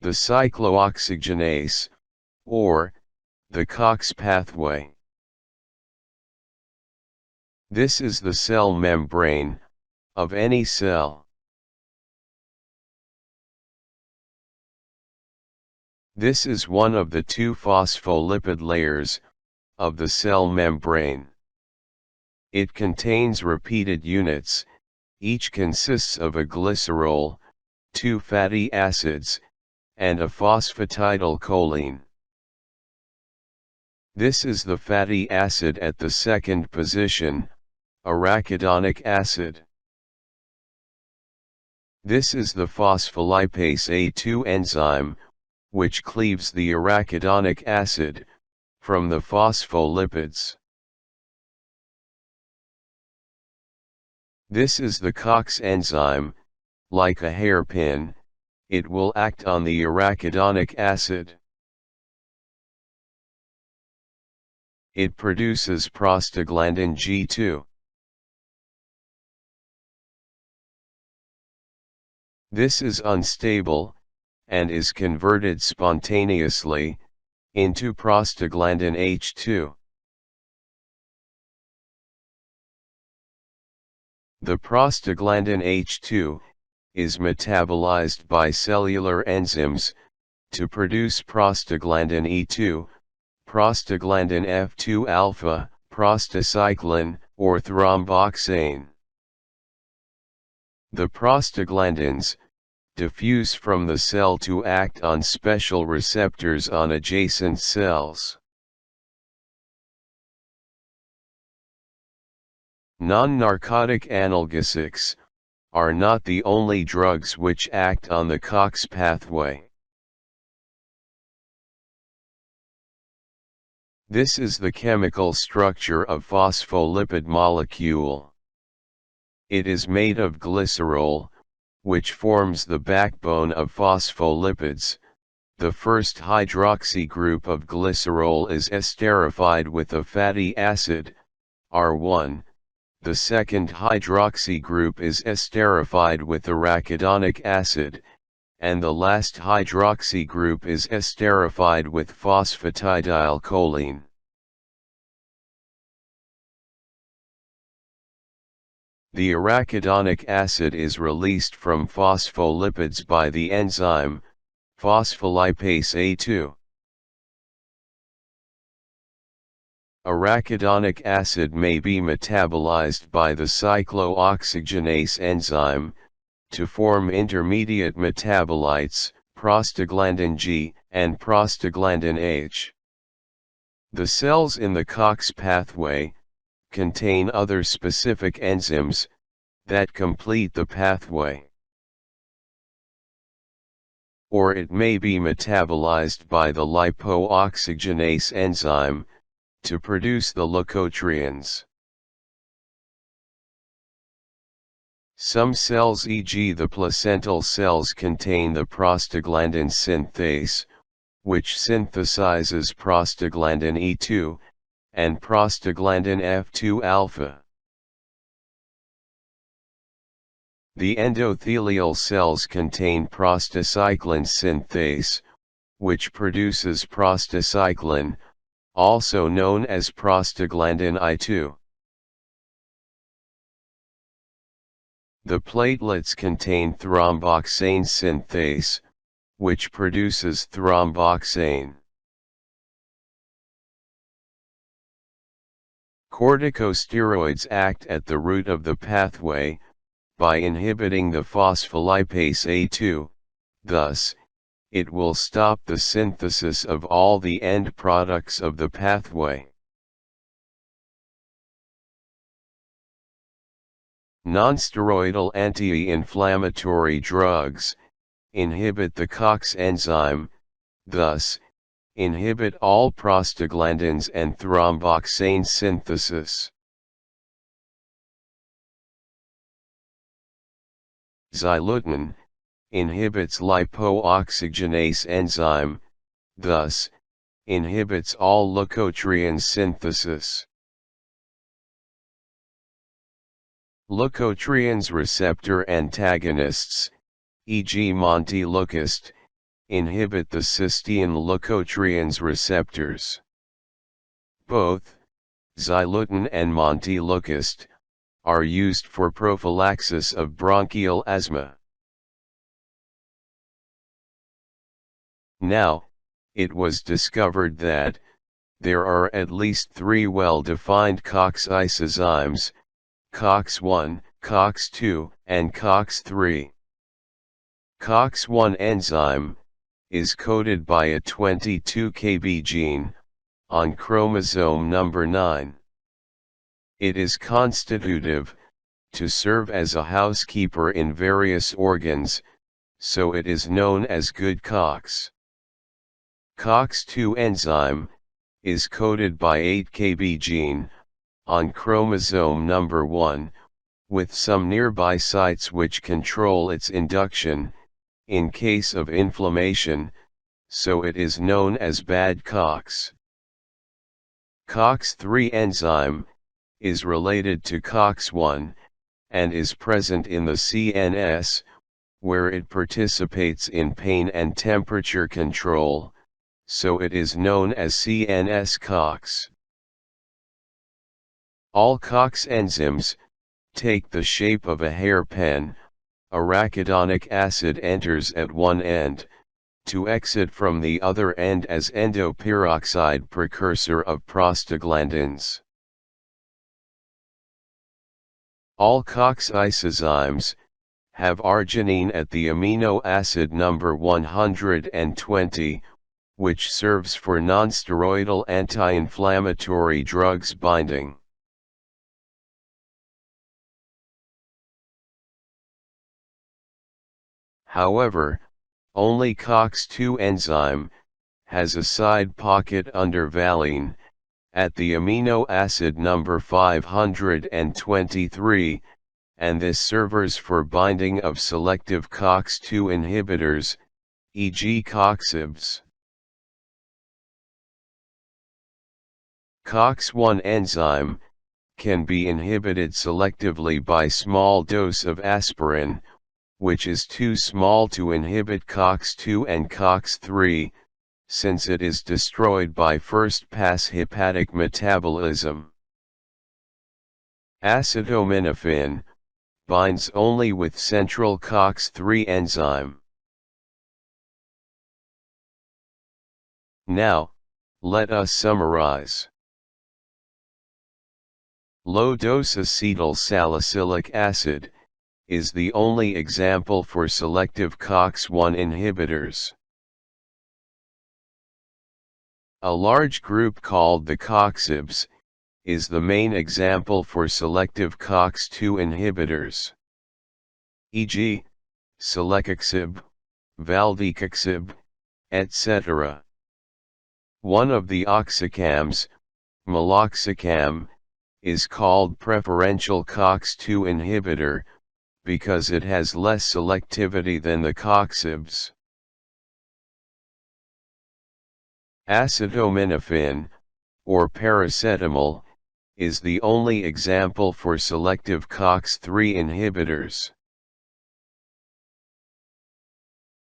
the cyclooxygenase, or the COX pathway. This is the cell membrane of any cell. This is one of the two phospholipid layers of the cell membrane. It contains repeated units, each consists of a glycerol, two fatty acids, and a phosphatidylcholine. This is the fatty acid at the second position, arachidonic acid. This is the phospholipase A2 enzyme, which cleaves the arachidonic acid from the phospholipids. This is the COX enzyme. Like a hairpin, it will act on the arachidonic acid. It produces prostaglandin G2. This is unstable, and is converted spontaneously into prostaglandin H2. The prostaglandin H2 is metabolized by cellular enzymes to produce prostaglandin E2, prostaglandin F2 alpha, prostacyclin, or thromboxane. The prostaglandins diffuse from the cell to act on special receptors on adjacent cells. Non-narcotic analgesics are not the only drugs which act on the COX pathway. This is the chemical structure of phospholipid molecule. It is made of glycerol, which forms the backbone of phospholipids. The first hydroxy group of glycerol is esterified with a fatty acid, R1. The second hydroxy group is esterified with arachidonic acid, and the last hydroxy group is esterified with phosphatidylcholine. The arachidonic acid is released from phospholipids by the enzyme, phospholipase A2. Arachidonic acid may be metabolized by the cyclooxygenase enzyme to form intermediate metabolites, prostaglandin G and prostaglandin H. The cells in the COX pathway contain other specific enzymes that complete the pathway. Or it may be metabolized by the lipooxygenase enzyme to produce the leukotrienes. Some cells, e.g. the placental cells, contain the prostaglandin synthase, which synthesizes prostaglandin E2 and prostaglandin F2 alpha. The endothelial cells contain prostacyclin synthase, which produces prostacyclin, also known as prostaglandin I2. The platelets contain thromboxane synthase, which produces thromboxane. Corticosteroids act at the root of the pathway, by inhibiting the phospholipase A2, thus, it will stop the synthesis of all the end products of the pathway. Nonsteroidal anti-inflammatory drugs inhibit the COX enzyme, thus, inhibit all prostaglandins and thromboxane synthesis. Xylutinin inhibits lipooxygenase enzyme, thus, inhibits all leukotriene synthesis. Leukotrienes receptor antagonists, e.g. montelukast, inhibit the cysteine leukotrienes receptors. Both, Xyleuton and montelukast, are used for prophylaxis of bronchial asthma. Now, it was discovered that there are at least 3 well-defined COX isozymes, COX-1, COX-2, and COX-3. COX-1 enzyme is coded by a 22 kb gene on chromosome number 9. It is constitutive to serve as a housekeeper in various organs, so it is known as good COX. COX-2 enzyme is coded by 8 kb gene on chromosome number 1, with some nearby sites which control its induction in case of inflammation, so it is known as bad COX. COX-3 enzyme is related to COX-1 and is present in the CNS, where it participates in pain and temperature control, so it is known as CNS COX. All COX enzymes take the shape of a hairpin. Arachidonic acid enters at one end, to exit from the other end as endoperoxide precursor of prostaglandins. All COX isozymes have arginine at the amino acid number 120, which serves for nonsteroidal anti-inflammatory drugs binding. However, only COX-2 enzyme has a side pocket under valine, at the amino acid number 523, and this serves for binding of selective COX-2 inhibitors, e.g. COXIBs. COX-1 enzyme can be inhibited selectively by small dose of aspirin, which is too small to inhibit COX-2 and COX-3, since it is destroyed by first-pass hepatic metabolism. Acetaminophen binds only with central COX-3 enzyme. Now, let us summarize. Low-dose acetyl salicylic acid is the only example for selective COX-1 inhibitors. A large group called the COXIBs is the main example for selective COX-2 inhibitors, e.g., Selecexib, Valdecoxib, etc. One of the oxycams, meloxicam, is called preferential COX-2 inhibitor, because it has less selectivity than the COXIBs. Acetaminophen, or paracetamol, is the only example for selective COX-3 inhibitors.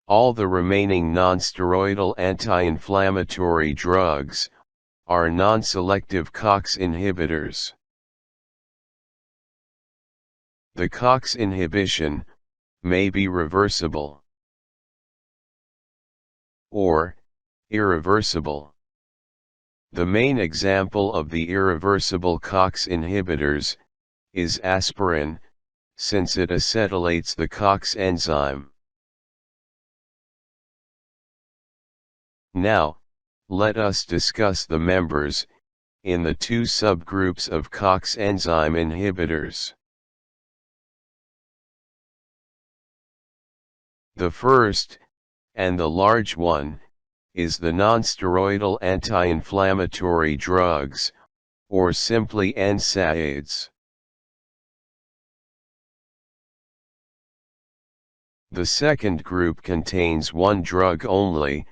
All the remaining nonsteroidal anti-inflammatory drugs are non-selective COX inhibitors. The COX inhibition may be reversible or irreversible. The main example of the irreversible COX inhibitors is aspirin, since it acetylates the COX enzyme. Now, let us discuss the members in the 2 subgroups of COX enzyme inhibitors. The first, and the large one, is the nonsteroidal anti-inflammatory drugs, or simply Nsaids. The second group contains one drug only,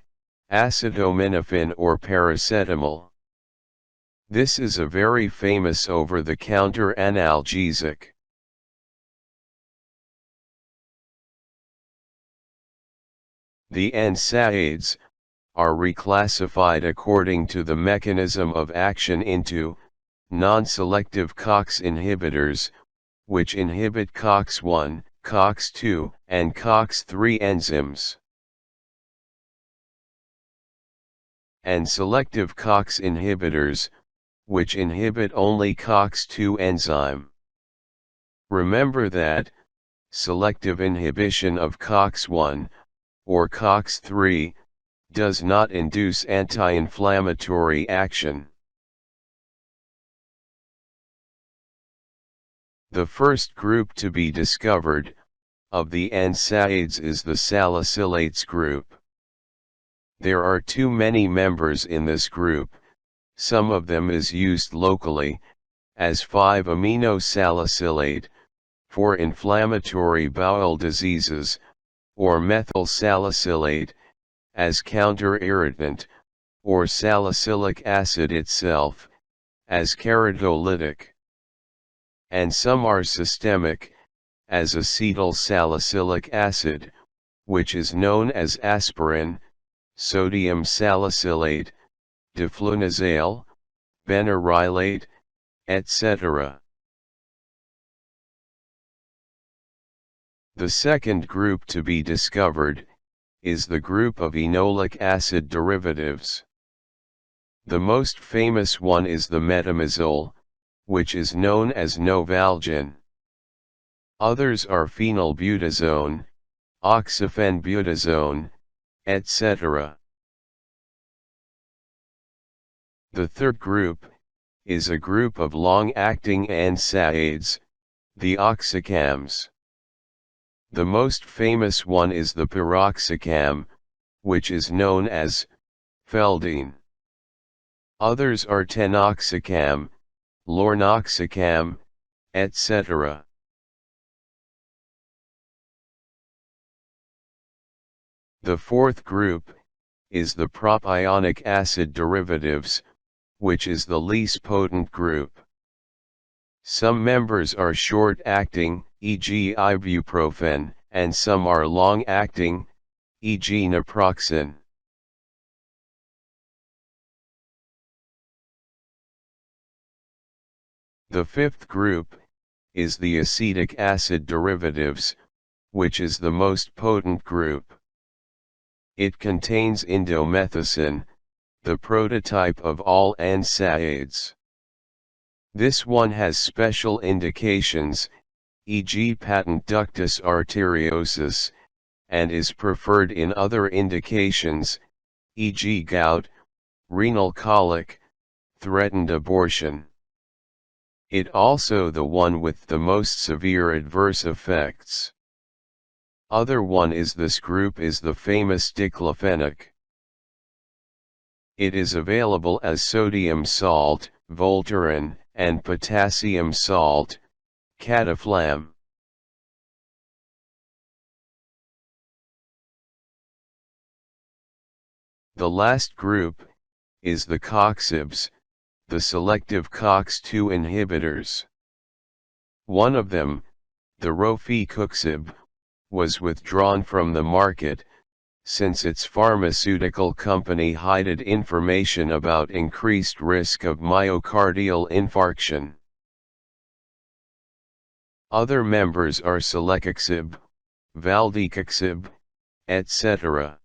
acetaminophen or paracetamol. This is a very famous over-the-counter analgesic. The Nsaids are reclassified according to the mechanism of action into non-selective COX inhibitors, which inhibit COX-1, COX-2, and COX-3 enzymes, and selective COX inhibitors, which inhibit only COX-2 enzyme. Remember that selective inhibition of COX-1 or COX-3 does not induce anti-inflammatory action. The first group to be discovered of the Nsaids is the salicylates group. There are too many members in this group. Some of them is used locally as 5-aminosalicylate for inflammatory bowel diseases, or methyl salicylate as counter-irritant, or salicylic acid itself as keratolytic. And some are systemic, as acetyl salicylic acid, which is known as aspirin, sodium salicylate, diflunisal, benarylate, etc. The second group to be discovered is the group of enolic acid derivatives. The most famous one is the metamizole, which is known as Novalgin. Others are phenylbutazone, oxyphenbutazone, etc. The third group is a group of long-acting Nsaids, the oxycams. The most famous one is the piroxicam, which is known as Feldene. Others are tenoxicam, lornoxicam, etc. The fourth group is the propionic acid derivatives, which is the least potent group. Some members are short-acting, e.g. ibuprofen, and some are long-acting, e.g. naproxen. The fifth group is the acetic acid derivatives, which is the most potent group. It contains indomethacin, the prototype of all Nsaids. This one has special indications, e.g. patent ductus arteriosus, and is preferred in other indications, e.g. gout, renal colic, threatened abortion. It also the one with the most severe adverse effects. Other one is this group is the famous diclofenac. It is available as sodium salt, Voltaren, and potassium salt, Cataflam. The last group is the COXIBs, the selective COX-2 inhibitors. One of them, the rofecoxib, was withdrawn from the market, since its pharmaceutical company hid information about increased risk of myocardial infarction. Other members are celecoxib, valdecoxib, etc.